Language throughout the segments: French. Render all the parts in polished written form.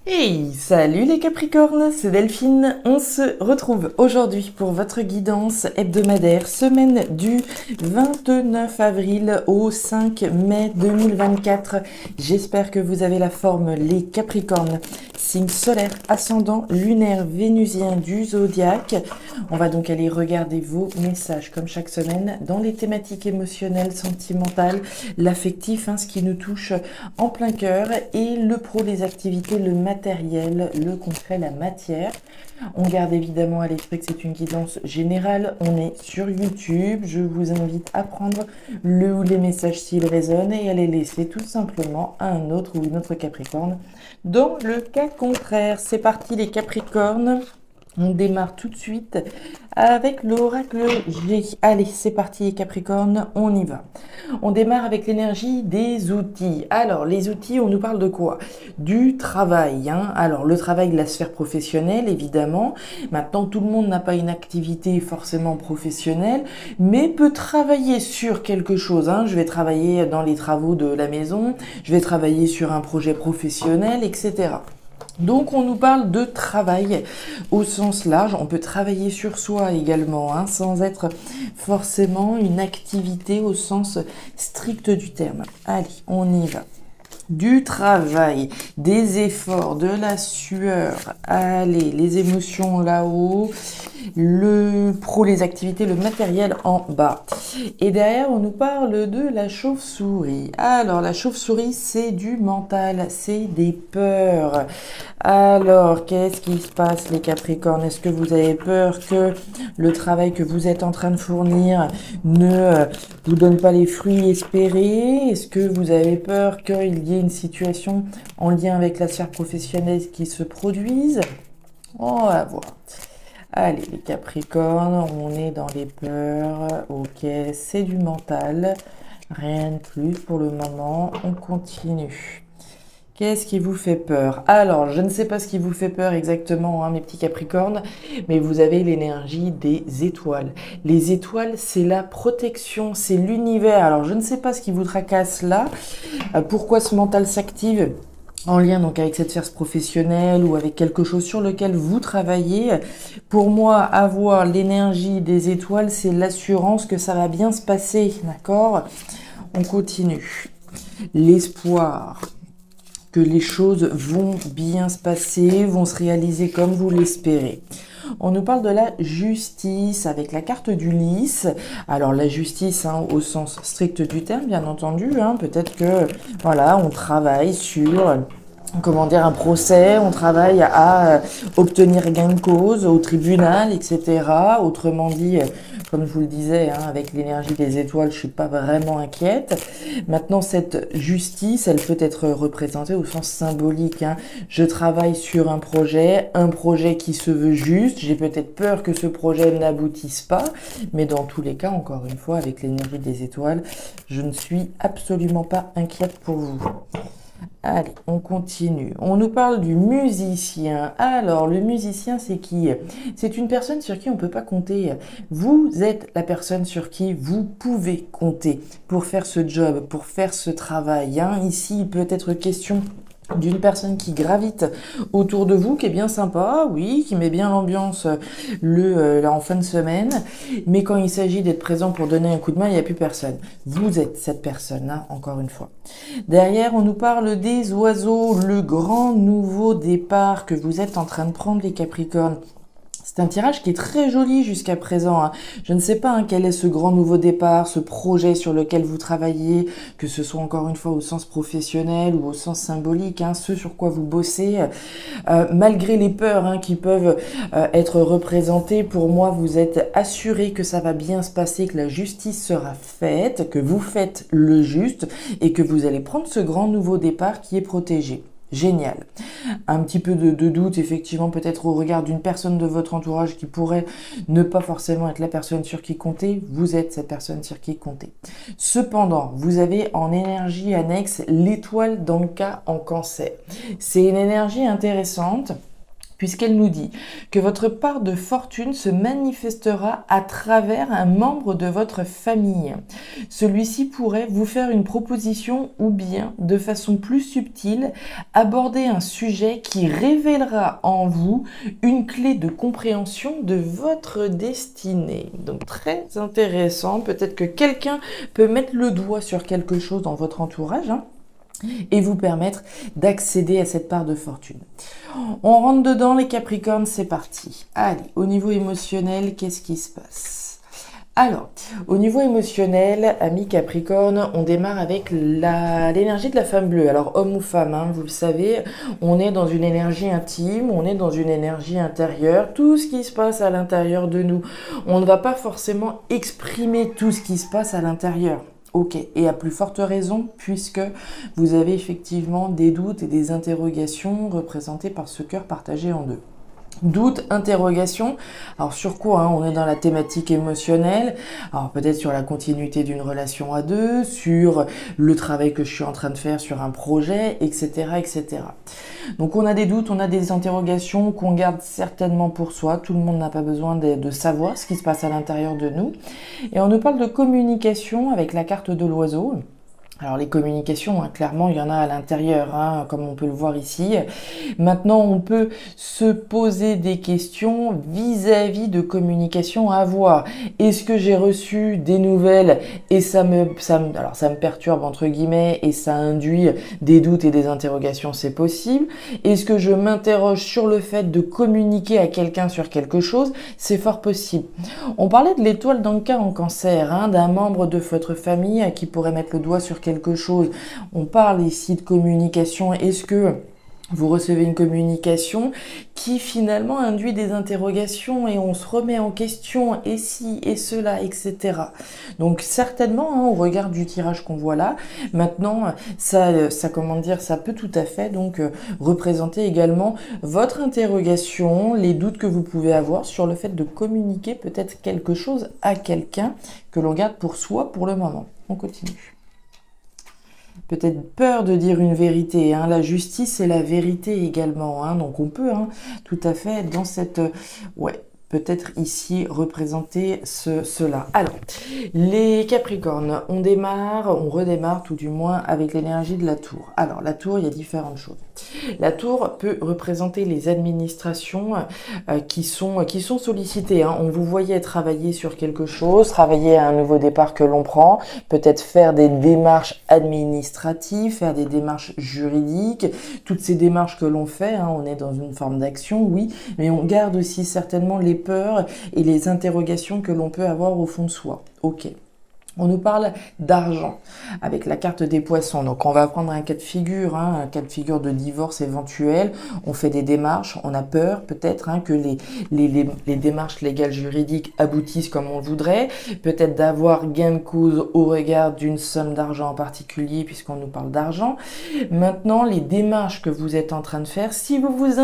Hey, salut les Capricornes, c'est Delphine. On se retrouve aujourd'hui pour votre guidance hebdomadaire, semaine du 29 avril au 5 mai 2024. J'espère que vous avez la forme, les Capricornes, signe solaire, ascendant, lunaire, vénusien du zodiaque. On va donc aller regarder vos messages comme chaque semaine dans les thématiques émotionnelles, sentimentales, l'affectif, ce qui nous touche en plein cœur, et le pro, les activités, le matériel, le concret, la matière. On garde évidemment à l'esprit que c'est une guidance générale. On est sur YouTube. Je vous invite à prendre le ou les messages s'ils résonnent et à les laisser tout simplement à un autre ou une autre Capricorne. Dans le cas contraire, c'est parti les Capricornes. On démarre tout de suite avec l'oracle G. Allez, c'est parti les Capricornes, on y va. On démarre avec l'énergie des outils. Alors, les outils, on nous parle de quoi? Du travail. Alors, le travail de la sphère professionnelle, évidemment. Maintenant, tout le monde n'a pas une activité forcément professionnelle, mais peut travailler sur quelque chose. Je vais travailler dans les travaux de la maison, je vais travailler sur un projet professionnel, etc. Donc on nous parle de travail au sens large, on peut travailler sur soi également, sans être forcément une activité au sens strict du terme. Allez, on y va. Du travail, des efforts, de la sueur, allez, les émotions là-haut, le pro, les activités, le matériel en bas. Et derrière, on nous parle de la chauve-souris. Alors, la chauve-souris, c'est du mental, c'est des peurs. Alors, qu'est-ce qui se passe, les Capricornes? Est-ce que vous avez peur que le travail que vous êtes en train de fournir ne vous donne pas les fruits espérés? Est-ce que vous avez peur qu'il y ait une situation en lien avec la sphère professionnelle qui se produise? On va voir. Allez, les Capricornes, on est dans les peurs. Ok, c'est du mental. Rien de plus pour le moment. On continue. Qu'est-ce qui vous fait peur? Alors, je ne sais pas ce qui vous fait peur exactement, mes petits Capricornes, mais vous avez l'énergie des étoiles. Les étoiles, c'est la protection, c'est l'univers. Alors, je ne sais pas ce qui vous tracasse là. Pourquoi ce mental s'active? En lien donc avec cette sphère professionnelle ou avec quelque chose sur lequel vous travaillez. Pour moi, avoir l'énergie des étoiles, c'est l'assurance que ça va bien se passer, d'accord? On continue. L'espoir que les choses vont bien se passer, vont se réaliser comme vous l'espérez. On nous parle de la justice avec la carte du lys. Alors la justice au sens strict du terme, bien entendu. Peut-être que voilà, on travaille sur un procès, on travaille à obtenir gain de cause au tribunal, etc. Autrement dit, comme je vous le disais, avec l'énergie des étoiles, je suis pas vraiment inquiète. Maintenant, cette justice, elle peut être représentée au sens symbolique. Je travaille sur un projet qui se veut juste. J'ai peut-être peur que ce projet n'aboutisse pas, mais dans tous les cas, encore une fois, avec l'énergie des étoiles, je ne suis absolument pas inquiète pour vous. Allez, on continue. On nous parle du musicien. Alors, le musicien, c'est qui? C'est une personne sur qui on ne peut pas compter. Vous êtes la personne sur qui vous pouvez compter pour faire ce job, pour faire ce travail. Ici, il peut être question d'une personne qui gravite autour de vous, qui est bien sympa, oui, qui met bien l'ambiance là en fin de semaine, mais quand il s'agit d'être présent pour donner un coup de main, il n'y a plus personne. Vous êtes cette personne, encore une fois. Derrière, on nous parle des oiseaux, le grand nouveau départ que vous êtes en train de prendre, les Capricornes. C'est un tirage qui est très joli jusqu'à présent. Je ne sais pas quel est ce grand nouveau départ, ce projet sur lequel vous travaillez, que ce soit encore une fois au sens professionnel ou au sens symbolique, ce sur quoi vous bossez. Malgré les peurs qui peuvent être représentées, pour moi, vous êtes assuré que ça va bien se passer, que la justice sera faite, que vous faites le juste et que vous allez prendre ce grand nouveau départ qui est protégé. Génial. Un petit peu de doute, effectivement, peut-être au regard d'une personne de votre entourage qui pourrait ne pas forcément être la personne sur qui compter. Vous êtes cette personne sur qui compter. Cependant, vous avez en énergie annexe l'étoile dans le cas en Cancer. C'est une énergie intéressante. puisqu'elle nous dit que votre part de fortune se manifestera à travers un membre de votre famille. Celui-ci pourrait vous faire une proposition ou bien, de façon plus subtile, aborder un sujet qui révélera en vous une clé de compréhension de votre destinée. Donc très intéressant, peut-être que quelqu'un peut mettre le doigt sur quelque chose dans votre entourage, et vous permettre d'accéder à cette part de fortune. On rentre dedans les Capricornes, c'est parti. Allez, au niveau émotionnel, qu'est-ce qui se passe? Alors, au niveau émotionnel, amis Capricorne, on démarre avec l'énergie de la femme bleue. Alors, homme ou femme, vous le savez, on est dans une énergie intime, on est dans une énergie intérieure. Tout ce qui se passe à l'intérieur de nous, on ne va pas forcément exprimer tout ce qui se passe à l'intérieur. Ok, et à plus forte raison, puisque vous avez effectivement des doutes et des interrogations représentées par ce cœur partagé en deux. Doute, interrogation, alors sur quoi on est dans la thématique émotionnelle, alors peut-être sur la continuité d'une relation à deux, sur le travail que je suis en train de faire sur un projet, etc., etc. Donc on a des doutes, on a des interrogations qu'on garde certainement pour soi, tout le monde n'a pas besoin de savoir ce qui se passe à l'intérieur de nous. Et on nous parle de communication avec la carte de l'oiseau. Alors les communications, clairement, il y en a à l'intérieur, comme on peut le voir ici. Maintenant, on peut se poser des questions vis-à-vis de communication à avoir. Est-ce que j'ai reçu des nouvelles et ça me perturbe entre guillemets et ça induit des doutes et des interrogations, c'est possible. Est-ce que je m'interroge sur le fait de communiquer à quelqu'un sur quelque chose, c'est fort possible. On parlait de l'étoile d'Anka en Cancer, d'un membre de votre famille qui pourrait mettre le doigt sur quelque chose. On parle ici de communication. Est-ce que vous recevez une communication qui finalement induit des interrogations et on se remet en question et si et cela, etc. Donc certainement, au regard du tirage qu'on voit là, maintenant ça peut tout à fait donc représenter également votre interrogation, les doutes que vous pouvez avoir sur le fait de communiquer peut-être quelque chose à quelqu'un que l'on garde pour soi pour le moment. On continue. Peut-être peur de dire une vérité, la justice et la vérité également, donc on peut tout à fait dans cette peut-être ici représenter cela. Alors, les Capricornes, on redémarre tout du moins avec l'énergie de la tour. Alors, la tour, il y a différentes choses. La tour peut représenter les administrations qui sont sollicitées. On vous voyait travailler sur quelque chose, travailler à un nouveau départ que l'on prend, peut-être faire des démarches administratives, faire des démarches juridiques, toutes ces démarches que l'on fait, on est dans une forme d'action, oui, mais on garde aussi certainement les peurs et les interrogations que l'on peut avoir au fond de soi. Ok. On nous parle d'argent avec la carte des poissons. Donc, on va prendre un cas de figure, un cas de figure de divorce éventuel. On fait des démarches. On a peur peut-être que les démarches légales juridiques aboutissent comme on le voudrait. Peut-être d'avoir gain de cause au regard d'une somme d'argent en particulier puisqu'on nous parle d'argent. Maintenant, les démarches que vous êtes en train de faire, si vous vous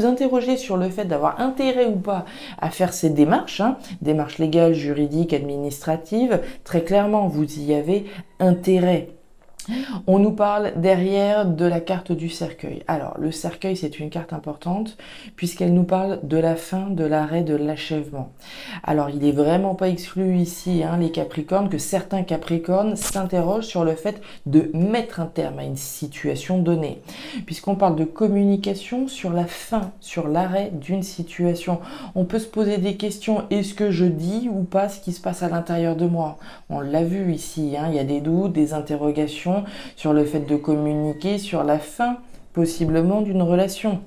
interrogez sur le fait d'avoir intérêt ou pas à faire ces démarches, démarches légales, juridiques, administratives, très clairement, vous y avez intérêt. On nous parle derrière de la carte du cercueil. Alors, le cercueil, c'est une carte importante puisqu'elle nous parle de la fin, de l'arrêt, de l'achèvement. Alors, il n'est vraiment pas exclu ici, les Capricornes, que certains Capricornes s'interrogent sur le fait de mettre un terme à une situation donnée. Puisqu'on parle de communication sur la fin, sur l'arrêt d'une situation. On peut se poser des questions. Est-ce que je dis ou pas ce qui se passe à l'intérieur de moi? On l'a vu ici, il y a des doutes, des interrogations sur le fait de communiquer sur la fin possiblement d'une relation,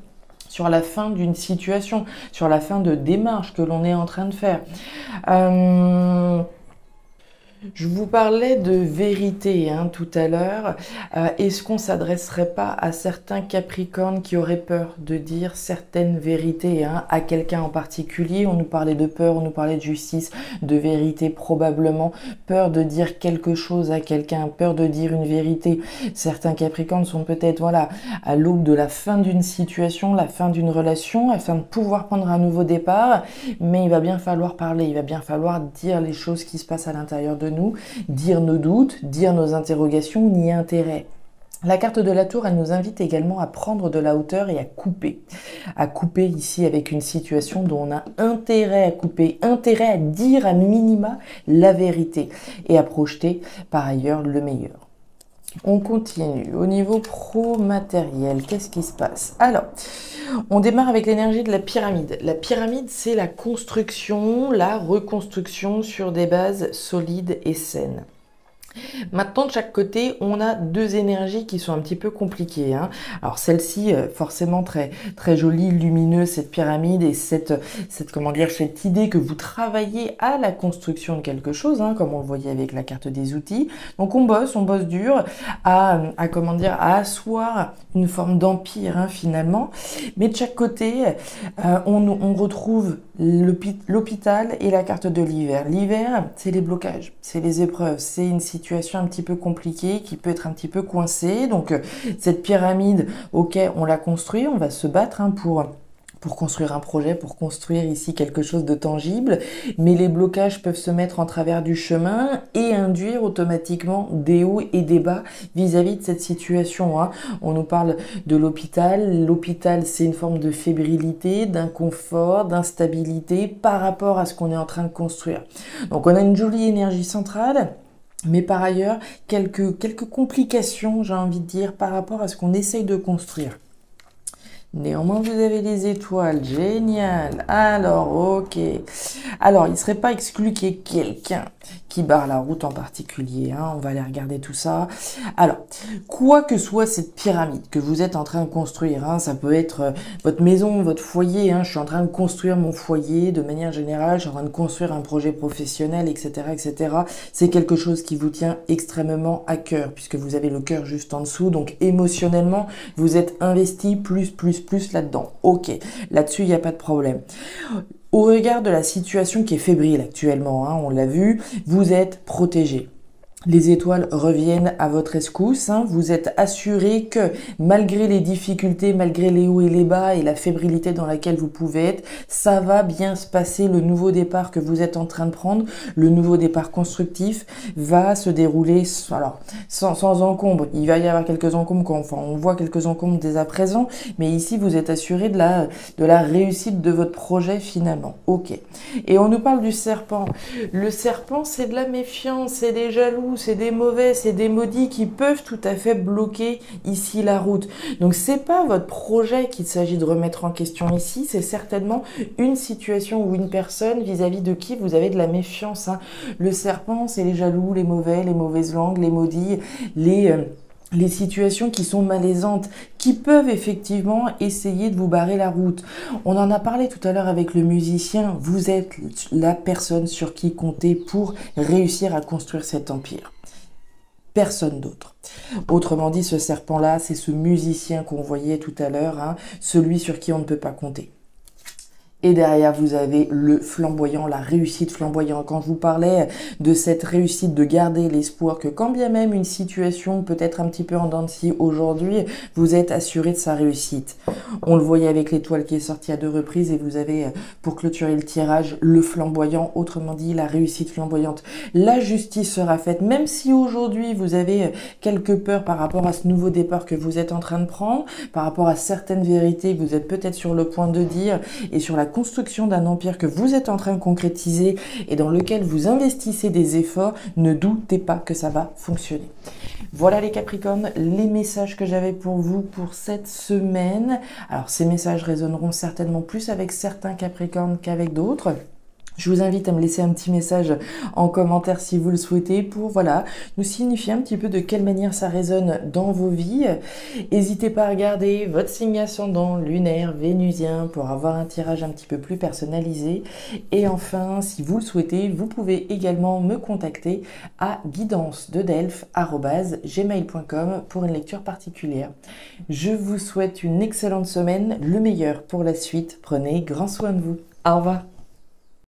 sur la fin d'une situation, sur la fin de démarche que l'on est en train de faire. Je vous parlais de vérité tout à l'heure. Est-ce qu'on ne s'adresserait pas à certains Capricornes qui auraient peur de dire certaines vérités à quelqu'un en particulier? On nous parlait de peur, on nous parlait de justice, de vérité probablement. Peur de dire quelque chose à quelqu'un, peur de dire une vérité. Certains Capricornes sont peut-être à l'aube de la fin d'une situation, la fin d'une relation, afin de pouvoir prendre un nouveau départ. Mais il va bien falloir parler, il va bien falloir dire les choses qui se passent à l'intérieur de nous, dire nos doutes, dire nos interrogations, ni intérêt. La carte de la tour, elle nous invite également à prendre de la hauteur et à couper. À couper ici avec une situation dont on a intérêt à couper, intérêt à dire à minima la vérité et à projeter par ailleurs le meilleur. On continue. Au niveau pro-matériel, qu'est-ce qui se passe? Alors, on démarre avec l'énergie de la pyramide. La pyramide, c'est la construction, la reconstruction sur des bases solides et saines. Maintenant, de chaque côté, on a deux énergies qui sont un petit peu compliquées, hein. Alors celle-ci, forcément très très jolie, lumineuse, cette pyramide et cette comment dire, cette idée que vous travaillez à la construction de quelque chose, hein, comme on le voyait avec la carte des outils. Donc on bosse dur à comment dire, à asseoir une forme d'empire, hein, finalement. Mais de chaque côté, on retrouve l'hôpital et la carte de l'hiver. L'hiver, c'est les blocages, c'est les épreuves, c'est une situation un petit peu compliquée qui peut être un petit peu coincée. Donc cette pyramide, ok, on l'a construit, on va se battre, hein, pour construire un projet, pour construire ici quelque chose de tangible, mais les blocages peuvent se mettre en travers du chemin et induire automatiquement des hauts et des bas vis-à-vis de cette situation, hein. On nous parle de l'hôpital. L'hôpital, c'est une forme de fébrilité, d'inconfort, d'instabilité par rapport à ce qu'on est en train de construire. Donc on a une jolie énergie centrale, mais par ailleurs, quelques complications, j'ai envie de dire, par rapport à ce qu'on essaye de construire. Néanmoins, vous avez les étoiles. Génial. Alors, ok. Alors, il ne serait pas exclu qu'il y ait quelqu'un qui barre la route en particulier, hein. On va aller regarder tout ça. Alors, quoi que soit cette pyramide que vous êtes en train de construire, hein, ça peut être votre maison, votre foyer, hein. Je suis en train de construire mon foyer de manière générale. Je suis en train de construire un projet professionnel, etc., etc. C'est quelque chose qui vous tient extrêmement à cœur puisque vous avez le cœur juste en dessous. Donc, émotionnellement, vous êtes investi plus là-dedans. Ok, là-dessus, il n'y a pas de problème. Au regard de la situation qui est fébrile actuellement, hein, on l'a vu, vous êtes protégé. Les étoiles reviennent à votre escousse, hein. Vous êtes assuré que malgré les difficultés, malgré les hauts et les bas et la fébrilité dans laquelle vous pouvez être, ça va bien se passer. Le nouveau départ que vous êtes en train de prendre, le nouveau départ constructif va se dérouler alors, sans encombre. Il va y avoir quelques encombres, enfin on voit quelques encombres dès à présent, mais ici vous êtes assuré de la réussite de votre projet finalement. Ok. Et on nous parle du serpent. Le serpent, c'est de la méfiance, c'est des jaloux, c'est des mauvais, c'est des maudits qui peuvent tout à fait bloquer ici la route. Donc c'est pas votre projet qu'il s'agit de remettre en question ici, c'est certainement une situation ou une personne vis-à-vis de qui vous avez de la méfiance, hein. Le serpent, c'est les jaloux, les mauvais, les mauvaises langues, les maudits, les situations qui sont malaisantes, qui peuvent effectivement essayer de vous barrer la route. On en a parlé tout à l'heure avec le musicien. Vous êtes la personne sur qui compter pour réussir à construire cet empire. Personne d'autre. Autrement dit, ce serpent-là, c'est ce musicien qu'on voyait tout à l'heure, hein, celui sur qui on ne peut pas compter. Et derrière, vous avez le flamboyant, la réussite flamboyante. Quand je vous parlais de cette réussite, de garder l'espoir que quand bien même une situation peut être un petit peu en dents de scie aujourd'hui, vous êtes assuré de sa réussite. On le voyait avec l'étoile qui est sortie à 2 reprises et vous avez, pour clôturer le tirage, le flamboyant, autrement dit la réussite flamboyante. La justice sera faite, même si aujourd'hui vous avez quelques peurs par rapport à ce nouveau départ que vous êtes en train de prendre, par rapport à certaines vérités que vous êtes peut-être sur le point de dire et sur la construction d'un empire que vous êtes en train de concrétiser et dans lequel vous investissez des efforts, ne doutez pas que ça va fonctionner. Voilà les Capricornes, les messages que j'avais pour vous pour cette semaine. Alors ces messages résonneront certainement plus avec certains Capricornes qu'avec d'autres. Je vous invite à me laisser un petit message en commentaire si vous le souhaitez pour, voilà, nous signifier un petit peu de quelle manière ça résonne dans vos vies. N'hésitez pas à regarder votre signe ascendant, lunaire, vénusien pour avoir un tirage un petit peu plus personnalisé. Et enfin, si vous le souhaitez, vous pouvez également me contacter à guidancededelphes@gmail.com pour une lecture particulière. Je vous souhaite une excellente semaine, le meilleur pour la suite. Prenez grand soin de vous. Au revoir.